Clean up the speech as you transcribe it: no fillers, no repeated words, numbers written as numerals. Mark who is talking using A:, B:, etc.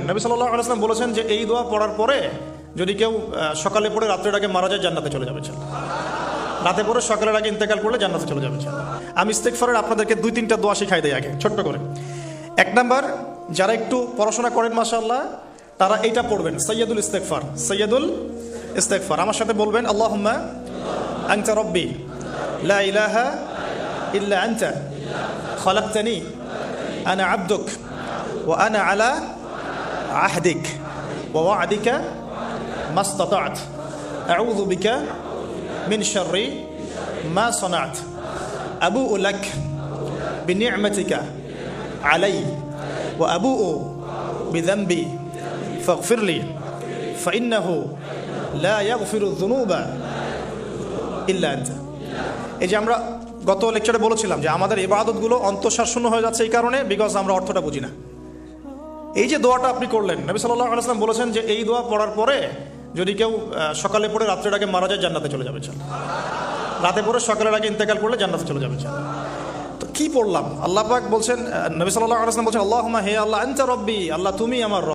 A: নবী সাল্লাল্লাহু আলাইহি ওয়াসাল্লাম বলেছেন যে এই দোয়া পড়ার পরে যদি কেউ সকালে পড়ে রাত্রের আগে মারা যায় জান্নাতে চলে যাবে। রাতে পড়ে সকালের আগে ইন্তেকাল করলে জান্নাতে চলে যাবে। আমি ইস্তেগফারের আপনাদেরকে 2-3টা দোয়া শিখাই দেই আগে ছোট্ট করে। 1 নাম্বার, যারা একটু পড়াশোনা করেন মাশাআল্লাহ তারা এইটা পড়বেন, সাইয়্যিদুল ইস্তেগফার। সাইয়্যিদুল ইস্তেগফার আমার সাথে বলবেন, আল্লাহুম্মা আনতা রাব্বি লা ইলাহা ইল্লা আনতা খালাকতানি আনা আবদুক ওয়া আনা আলা আহদিক ওয়া ওয়া'দিকা মাসতাতা'ত আউযু বিকা মিন শাররি মা সানা'ত আবু'ু লাক বিনি'মাতিকা আলাই ওয়া আবু'ু বিযানবি ফাগফিরলি ফাইন্নাহু লা ইয়াগফিরু যুনুবা ইল্লা আনতা। এই যে আমরা গত লেকচারে বলেছিলাম যে আমাদের ইবাদতগুলো অন্তঃসার শূন্য হয়ে যাচ্ছে এই কারণে, বিকজ আমরা অর্থটা বুঝি না। এই যে দোয়াটা আপনি করলেন, নবী সাল্লাল্লাহু আলাইহি ওয়াসাল্লাম বলেছেন যে এই দোয়া পড়ার পরে যদি কেউ সকালে পড়ে রাত্রের আগে মারা যায় জান্নাতে চলে যাবে। রাতে পড়ে সকালের আগে ইন্তেকাল করলে জান্নাতে চলে যাবে। তো কি পড়লাম? আল্লাহ পাক বলছেন, নবী সাল্লাল্লাহু আলাইহি ওয়াসাল্লাম বলছেন, আল্লাহুম্মা হে আল্লাহ আনতা রাব্বি, আল্লাহ তুমি আমার রব।